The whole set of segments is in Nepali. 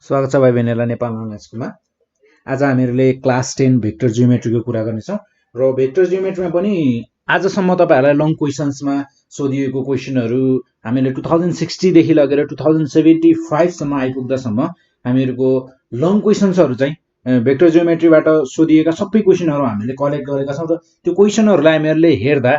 स्वागत छ भाइ बहिनीहरुलाई नेपाल N.O.S स्कुलमा। आज हामीहरुले क्लास 10 भेक्टर जियोमेट्रीको कुरा गर्नेछौं र भेक्टर जियोमेट्रीमा पनि आजसम्म तपाईहरुलाई लङ क्वेशन्समा सोधिएको क्वेशनहरु हामीले 2060 देखि लगेर 2075 सम्म आइपुग्दासम्म हामीहरुको लङ क्वेशन्सहरु चाहिँ भेक्टर जियोमेट्रीबाट सोधिएका सबै क्वेशनहरु हामीले कलेक्ट गरेका छौं र त्यो क्वेशनहरुलाई हामीहरुले हेर्दा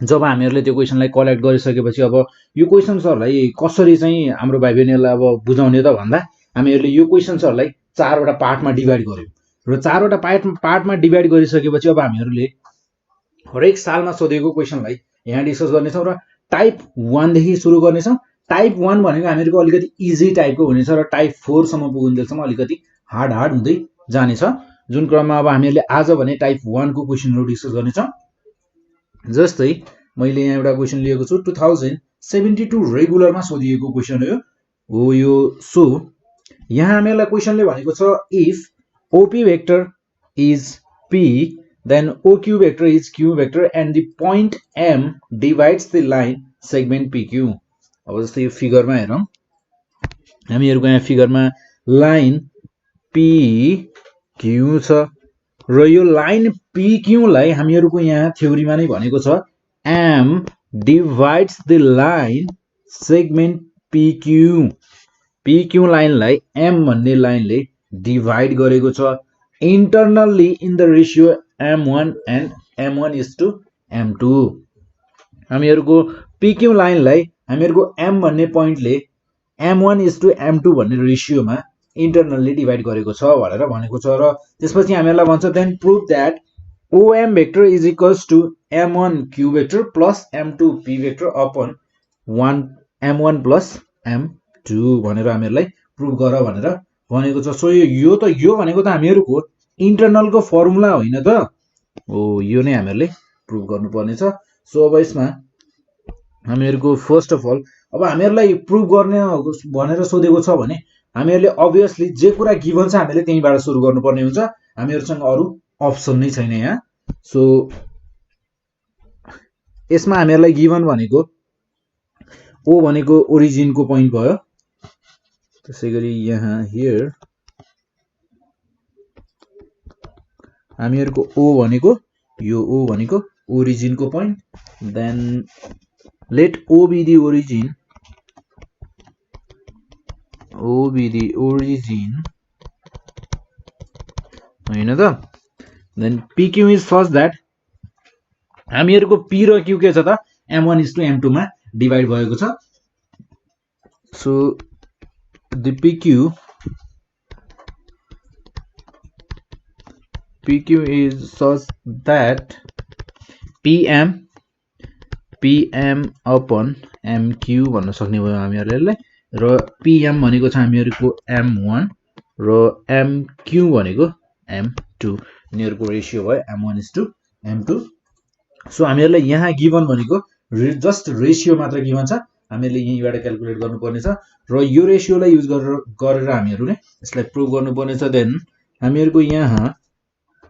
जब हामीहरुले त्यो क्वेशनलाई कलेक्ट गरिसकेपछि अब यो क्वेशन्सहरुलाई कसरी चाहिँ हाम्रो भाइ बहिनीहरुलाई अब बुझाउने त भन्दा हामीहरुले यो क्वेशन्सहरुलाई चारवटा पार्टमा डिभाइड गर्यौं र चारवटा पार्टमा डिभाइड गरिसकेपछि अब हामीहरुले हरेक सालमा सोधेको क्वेशनलाई यहाँ डिस्कस गर्नेछौं र टाइप 1 देखि सुरु गर्नेछौं। टाइप 1 भनेको हामीहरुको अलिकति इजी टाइपको हुनेछ र टाइप 4 सम्म पुगुन्जेलसम्म अलिकति हार्ड हुँदै जानेछ। जुन क्रममा अब हामीहरुले आज भने टाइप 1 को क्वेशनहरु डिस्कस गर्नेछौं। जस्तै मैले यहाँ एउटा क्वेशन लिएको छु 2072 रेगुलरमा सोधिएको क्वेशन हो यो। सो यहाँ हामीलाई क्वेशनले भनेको छ if OP vector is P then OQ vector is Q vector and the point M divides the line segment PQ। अब जस्तै यो फिगरमा हेरौं, हामीहरुको यहाँ फिगरमा लाइन PQ छ र यो लाइन PQ लाई हामीहरुको यहाँ थ्योरीमा नै भनेको छ M divides the line segment PQ। PQ लाइनलाई M भन्ने लाइनले डिभाइड गरेको छ internally in the ratio M1 and M1 is to M2। हामीहरुको PQ लाइनलाई हामीहरुको M भन्ने पोइन्टले M1 is to M2 भन्ने रेशियोमा internally डिभाइड गरेको छ भनेर भनेको छ र त्यसपछि हामीहरुलाई भन्छ then prove that OM vector is equals to M1 Q vector plus M2 P vector upon M1 plus M2 भनेर हामीहरुलाई प्रुभ गर भनेर भनेको छ। सो यो भनेको त हामीहरुको इन्टरनलको फर्मुला होइन त हो, यो नै हामीहरुले प्रुभ गर्नुपर्ने छ। सो अब यसमा हामीहरुको फर्स्ट अफ अल अब हामीहरुलाई प्रुभ गर्ने भनेर सोधेको छ भने हामीहरुले obviously जे कुरा गिभन छ हामीले त्यहीबाट सुरु गर्नुपर्ने हुन्छ। हामीहरुसँग अरु अप्सन नै छैन यहाँ। सो यसमा हामीहरुलाई गिभन भनेको O भनेको ओरिजिनको पोइन्ट भयो, त्यसैगरी यहाँ हियर हामीहरुको O भनेको यो O भनेको ओरिजिनको point, then let O be the origin, O be the origin हैन त। Then PQ is such that हामीहरुको P र Q के छ त M1 is to M2 मा डिभाइड भएको छ। So the PQ is such that PM upon MQ भन्न सक्ने भयो हामीहरुले र PM भनेको छ हामीहरुको M1 र MQ भनेको M2 यिनीहरुको रेशियो भयो M1 is to M2। So हामीहरुलाई यहाँ गिभन भनेको जस्ट रेशियो मात्र गिभन छ, हामीले यहीबाट क्याल्कुलेट गर्नुपर्ने छ र यो रेशियोलाई युज गरेर हामीहरुले यसलाई प्रुभ गर्नुपर्ने छ। देन हामीहरुको यहाँ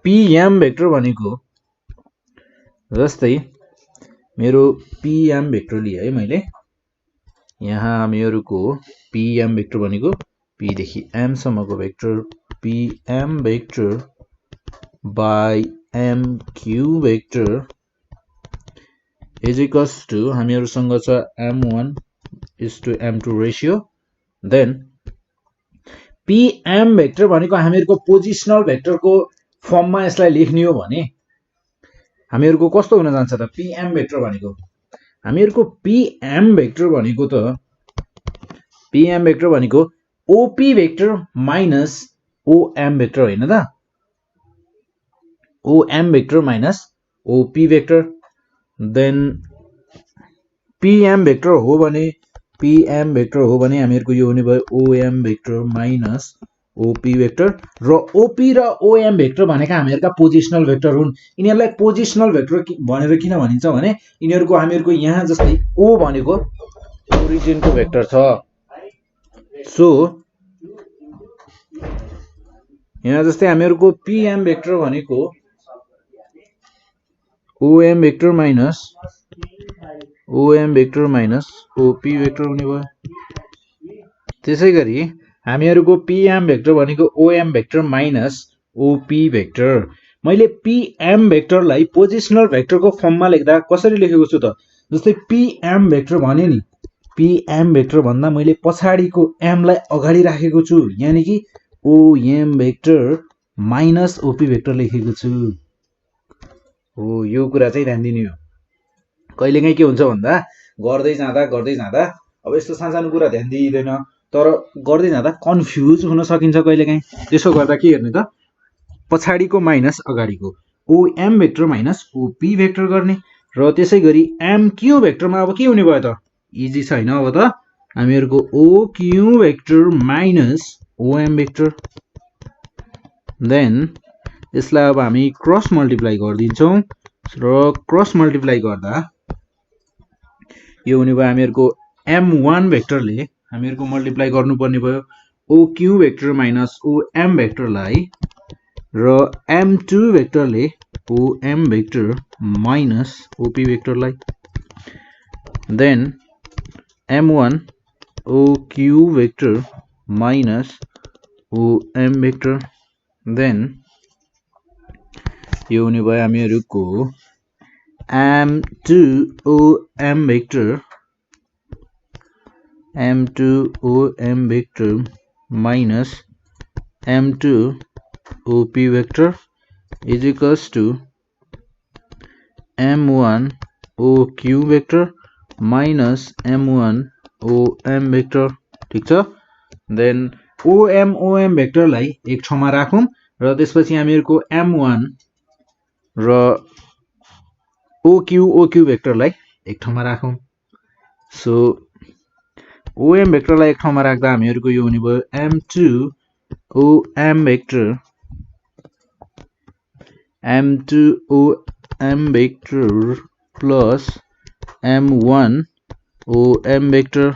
PM भेक्टर भनेको जस्तै मेरो PM भेक्टर लिए है मैले यहाँ हामीहरुको PM भेक्टर भनेको P देखि M सम्मको vector PM vector by MQ vector is equals to हामीहरुसँग छ M1 is to M2 ratio. Then PM vector भनेको हामीहरुको पोजिशनल भेक्टरको फर्ममा यसलाई लेख्ने हो भने हामीहरुको कस्तो हुन जान्छ त PM भेक्टर भनेको हामीहरुको PM भेक्टर भनेको OP vector minus OM vector हैन त, OM vector minus OP vector. Then PM vector हो भने हामीहरुको यो हुने भयो OM vector minus OP vector र OP र OM भेक्टर भनेका हामीहरुका पोजिशनल भेक्टर हुन्। यिनीहरुलाई पोजिशनल भेक्टर भनेर किन भनिन्छ भने यिनीहरुको हामीहरुको यहाँ जस्तै O भनेको ओरिजिनको भेक्टर छ। सो यहाँ जस्तै हामीहरुको PM भेक्टर भनेको OM vector minus OP vector हुने भयो। त्यसैगरी हामीहरुको pm भेक्टर भनेको om vector minus op vector. मैले pm भेक्टरलाई पोजिसनल भेक्टरको फर्ममा लेख्दा कसरी लेखेको छु त? जस्तै pm भेक्टर भने नि, pm भेक्टर भन्दा मैले पछाडीको m लाई अगाडि राखेको छु, यानी कि om vector minus op vector लेखेको छु। हो, यो कुरा चाहिँ ध्यान दिनु हो। कहिलेकाहीँ के हुन्छ भन्दा गर्दै जाँदा अब यस्तो सानो कुरा ध्यान दिइदैन, तर गर्दै जाँदा कन्फ्युज हुन सकिन्छ कहिलेकाहीँ। त्यसो गर्दा के गर्ने त? पछाडीको माइनस अगाडिको om vector minus op vector गर्ने। र त्यसै गरी mq भेक्टरमा अब के हुने भयो त? इजी छैन। अब त हामीहरुको oq vector minus om vector, then यसलाई अब हामी क्रस मल्टिप्लाई गर्दिन्छौं र क्रस मल्टिप्लाई गर्दा यो हुने भयो हामीहरुको m1 भेक्टरले हामीहरुको मल्टिप्लाई गर्नुपर्ने भयो oq भेक्टर माइनस om भेक्टरलाई, र m2 भेक्टरले om भेक्टर माइनस op भेक्टरलाई, then m1 oq vector minus om vector, then यो हुने भयो हामीहरुको m2 om vector minus m2 op vector is equals to m1 oq vector minus m1 om vector. ठीक छ। देन om भेक्टरलाई एक ठाउँमा राखौं र त्यसपछि हामीहरुको m1 र oq भेक्टरलाई एक ठाउँमा राखौं। सो om भेक्टरलाई एक ठाउँमा राख्दा हामीहरुको यो हुने भयो m2 om vector plus m1 om vector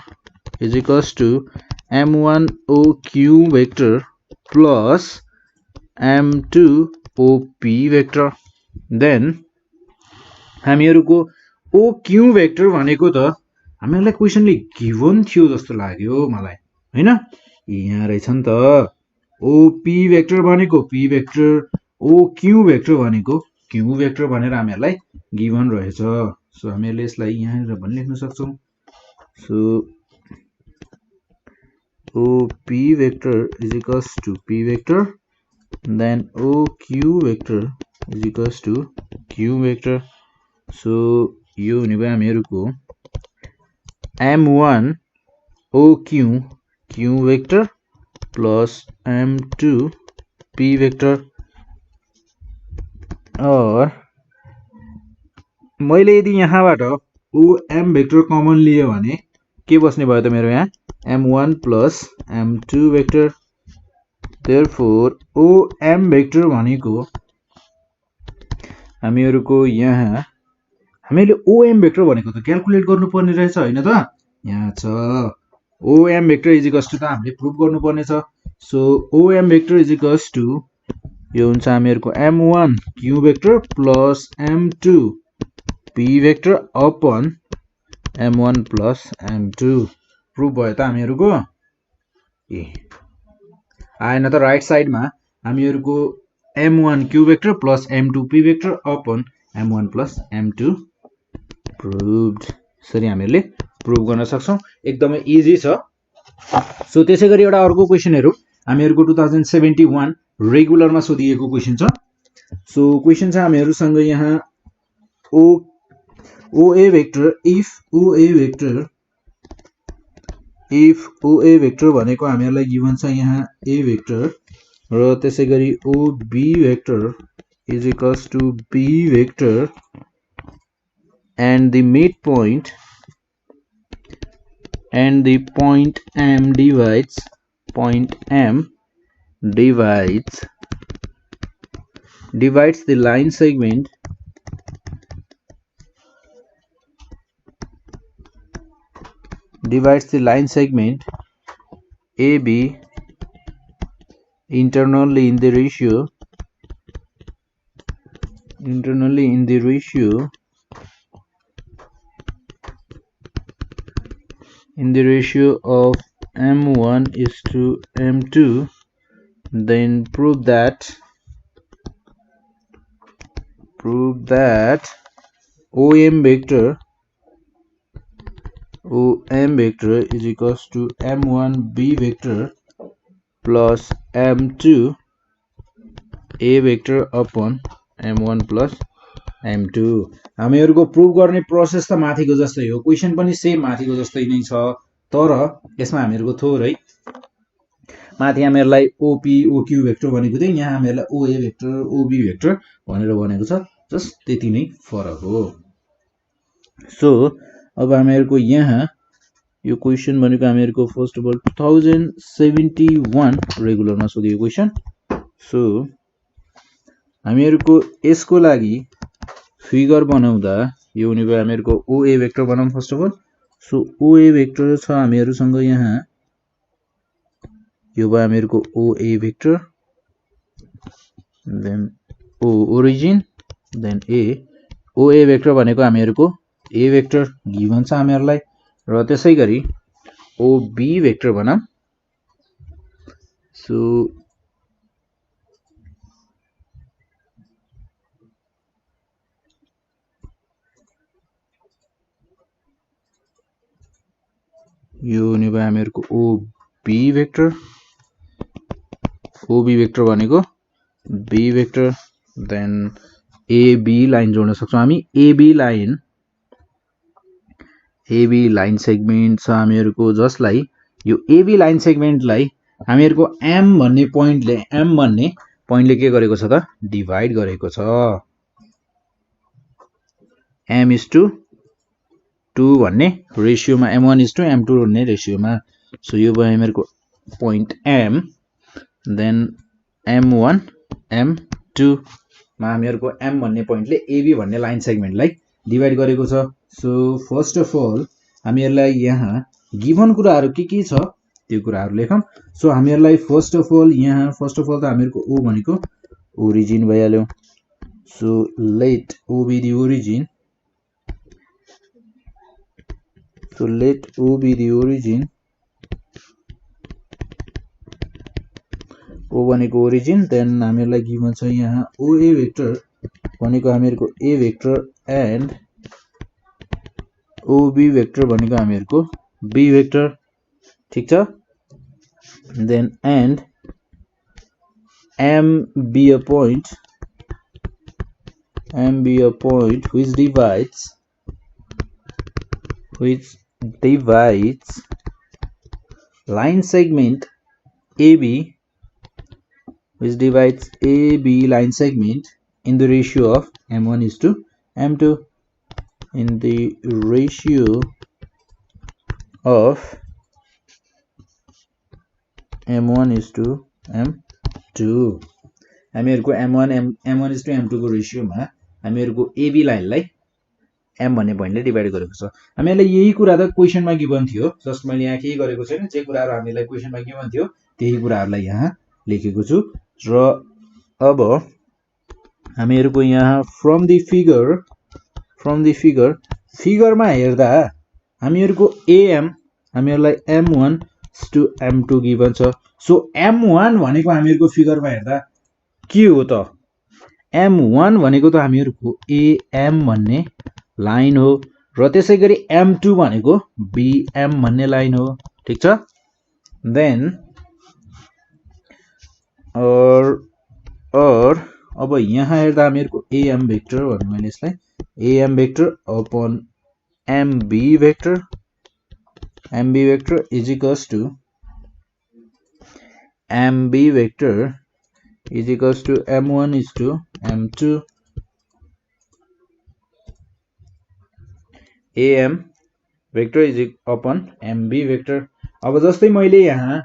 is equals to m1 oq vector plus m2 op vector. Then हामीहरुको oq भेक्टर भनेको त हामीलाई क्वेशनले गिवन थियो जस्तो लाग्यो मलाई, हैन? यहाँ रहेछ नि त। op भेक्टर भनेको p भेक्टर, oq भेक्टर भनेको q भेक्टर भनेर हामीलाई गिवन रहेछ। सो हामीले यसलाई यहाँ पनि लेख्न सक्छौं। So op vector is equals to p vector, then oq vector is equals to q vector. So यो हुने भयो हामीहरुको m1 oq q vector plus m2 p vector, और मैले यदि यहाँबाट om भेक्टर कमन लिए भने के बस्ने भयो त मेरो यहाँ m1 plus m2 vector. Therefore om vector भनेको हामीहरुको यहाँ हामीले om भेक्टर भनेको त क्याल्कुलेट गर्नुपर्ने रहेछ, हैन त? यहाँ छ om vector is equals to त हामीले प्रुफ गर्नुपर्ने छ। So om vector is equals to यो हुन्छ हामीहरुको m1 q vector plus m2 p vector upon m1 plus m2। Proof भयो त हामीहरुको? आएन त? राइट साइडमा हामीहरुको m1 q vector plus m2 p vector upon m1 plus m2 proved. यसरी हामीले प्रुभ गर्न सक्छौं। एकदमै इजी छ। सो त्यसै गरी एउटा अर्को क्वेशन हेरौं। हामीहरुको 2071 रेगुलरमा सोधिएको क्वेशन छ। सो क्वेशन छ हामीहरुसँग यहाँ OA vector if OA vector भनेको हामीहरुलाई गिवन छ यहाँ A भेक्टर, र त्यसै गरी OB vector is equals to B vector and the midpoint and the point M divides the line segment AB internally in the ratio of m1 is to m2, then prove that OM vector is equals to m1 b vector plus m2 a vector upon m1 plus m2। हामीहरुको प्रुभ गर्ने प्रोसेस त माथिको जस्तै हो, क्वेशन पनि सेम माथिको जस्तै नै छ, तर यसमा हामीहरुको थोरै माथि हामीहरुलाई ओपी ओक्यू भेक्टर भनेको थियो, यहाँ हामीहरुलाई ओए भेक्टर ओबी भेक्टर भनेर भनेको छ, जस्ट त्यति नै फरक हो। सो अब हामीहरुको यहाँ यो क्वेशन भनेको हामीहरुको फर्स्ट अफ अल 2071 रेगुलरमा सोधिएको क्वेशन। सो हामीहरुको यसको लागि फिगर बनाउँदा यो हुने भयो हामीहरुको ओए भेक्टर बनाऊँ first of all. So OA vector छ हामीहरुसँग यहाँ, यो भयो हामीहरुको OA vector, then O origin, then A. OA vector भनेको हामीहरुको ए भेक्टर गिभन छ हामीहरुलाई, र त्यसैगरी ओबी भेक्टर बनाऊँ। सो यो हुने भयो हामीहरुको ओबी भेक्टर, ओबी भेक्टर भनेको B vector, then AB line जोड्न सक्छौं हामी। एबी लाइन सेगमेन्ट छ हामीहरुको, जसलाई यो एबी लाइन सेगमेन्टलाई हामीहरुको एम भन्ने पोइन्टले के गरेको छ त डिभाइड गरेको छ, एम इज टु 2 भन्ने रेशियोमा, m1 इज टु m2 भन्ने रेशियोमा। सो यो भयो हामीहरुको point m, then m1 m2 मा हामीहरुको m भन्ने पोइन्टले एबी भन्ने लाइन सेगमेन्टलाई डिभाइड गरेको छ। सो फर्स्ट अफ अल हामीहरुलाई यहाँ गिभन कुराहरु के छ त्यो कुराहरु लेखौं। सो हामीहरुलाई फर्स्ट अफ अल त हामीहरुको ओ भनेको ओरिजिन भइहाल्यो। So let O be the origin, so let O be the origin, O भनेको ओरिजिन, देन हामीहरुलाई गिभन छ यहाँ OA भेक्टर भनेको हामीहरुको A vector and OB vector भनेको हामीहरुको B भेक्टर, ठीक छ। Then and M be a point which divides line segment AB, which divides AB line segment in the ratio of m1 is to m2, in the ratio of m1 is to m2। हामीहरुको m1 is to m2 को रेशियोमा हामीहरुको AB लाइनलाई m भन्ने पोइन्टले डिभाइड गरेको छ। हामीहरुलाई यही कुरा त क्वेशनमा गिभन थियो, जस्ट मैले यहाँ केही गरेको छैन, जे कुराहरु हामीलाई क्वेशनमा गिभन थियो त्यही कुराहरुलाई यहाँ लेखेको छु। र अब हामीहरुको यहाँ फ्रम द फिगरमा हेर्दा हामीहरुको am हामीहरुलाई m1 to m2 given छ। सो m1 भनेको हामीहरुको फिगरमा हेर्दा के हो त, m1 भनेको त हामीहरुको am भन्ने लाइन हो, र त्यसैगरी m2 भनेको bm भन्ने लाइन हो, ठीक छ। देन अब यहाँ हेर्दा हामीहरुको am भेक्टर भन्नु, मैले यसलाई am vector upon mb vector is equals to mb vector is equals to m1 is to m2 am vector is upon mb vector. अब जस्तै मैले यहाँ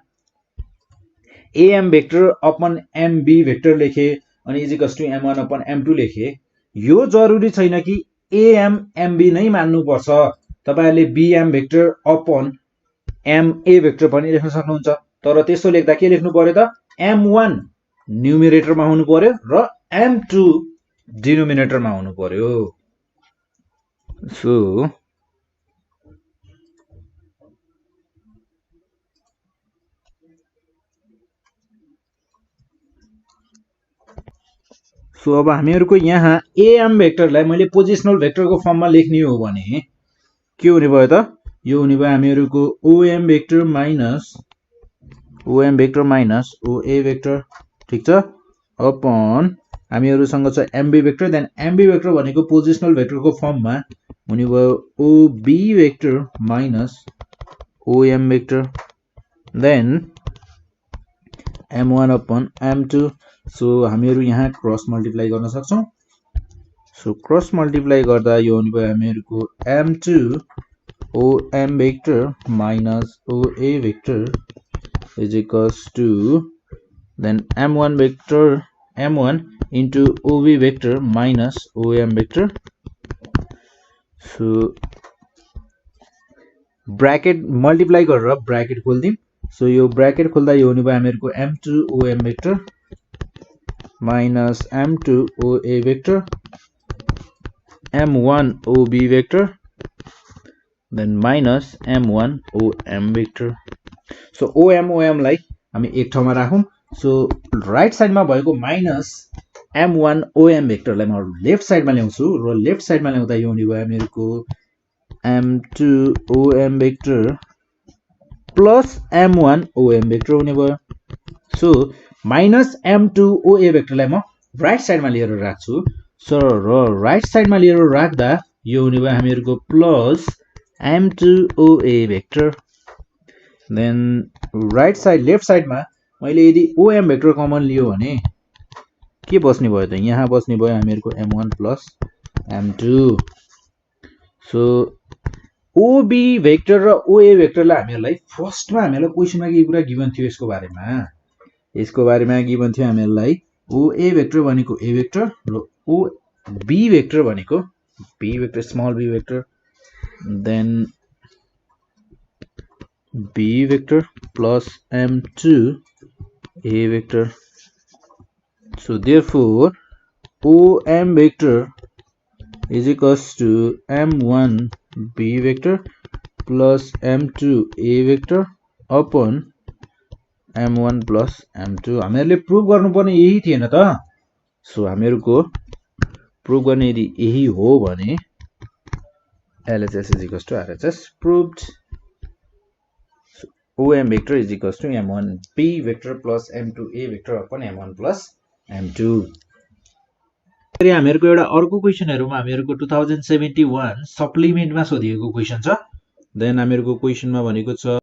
am vector upon mb vector लेखे अनि is equals to m1 upon m2 लेखे, यो जरुरी छैन कि am mb नै मान्नु पर्छ, तपाईहरुले bm vector upon ma vector पनि लेख्न सक्नुहुन्छ, तर त्यसो लेख्दा के लेख्नु पर्यो त, m1 न्युमरेटरमा हुनु पर्यो र m2 डिनोमिनेटरमा हुनु पर्यो। सो सो अब हामीहरुको यहाँ am भेक्टरलाई मैले पोजिसनल भेक्टरको फर्ममा लेख्ने हो भने के हुने भयो त यो हुने भयो हामीहरुको om vector minus oa vector ठीक छ अपन हामीहरुसँग छ mb vector then mb vector भनेको पोजिसनल भेक्टरको फर्ममा हुने भयो ob vector minus om vector then m1 upon m2 so हामीहरु यहाँ क्रस मल्टिप्लाई गर्न सक्छौं सो क्रस मल्टिप्लाई गर्दा यो हुने भयो हामीहरुको m2 om vector minus oa vector is equals to then m1 vector m1 into ob vector minus om vector so bracket multiply गरेर ब्रैकेट खोल्दिम सो यो ब्रैकेट खोल्दा यो हुने भयो हामीहरुको m2 om vector minus m2 oa vector m1 ob vector then minus m1 om vector so om लाई हामी एक ठाउँमा राखौं सो राइट साइडमा भएको माइनस m1 om भेक्टर लाई म लेफ्ट साइडमा ल्याउँछु र लेफ्ट साइडमा ल्याउँदा यो हुने भयो हामीहरुको m2 om vector plus m1 om vector हुने भयो सो माइनस m2 oa भेक्टरलाई म राइट साइडमा लिएर राख्छु सो र राइट साइडमा लिएर राख्दा यो हुने भयो हामीहरुको plus m2 oa vector then right side left साइडमा मैले यदि om भेक्टर कमन लियो भने के बस्ने भयो त यहाँ बस्ने भयो हामीहरुको m1 plus m2 so ob vector र oa भेक्टरलाई हामीहरुलाई फर्स्टमा हामीहरुलाई क्वेशनमा के कुरा गिवन थियो यसको बारेमा गिवन थियो हामीहरुलाई oa भेक्टर भनेको a भेक्टर र ob भेक्टर भनेको b vector small b vector then b vector plus m2 a vector so therefore om vector is equals to m1 b vector plus m2 a vector upon m1 plus m2 हामीहरुले प्रुभ गर्नुपर्ने यही थिएन त सो हामीहरुको प्रुभ गर्ने यदि यही हो भने LHS is equals to RHS proved so, OM vector is equals to m1 b vector plus m2 a vector upon m1 plus m2 फेरि हामीहरुको एउटा अर्को क्वेशनहरुमा हामीहरुको 2071 सप्लिमेन्टमा सोधिएको क्वेशन छ देन हामीहरुको क्वेशनमा भनेको छ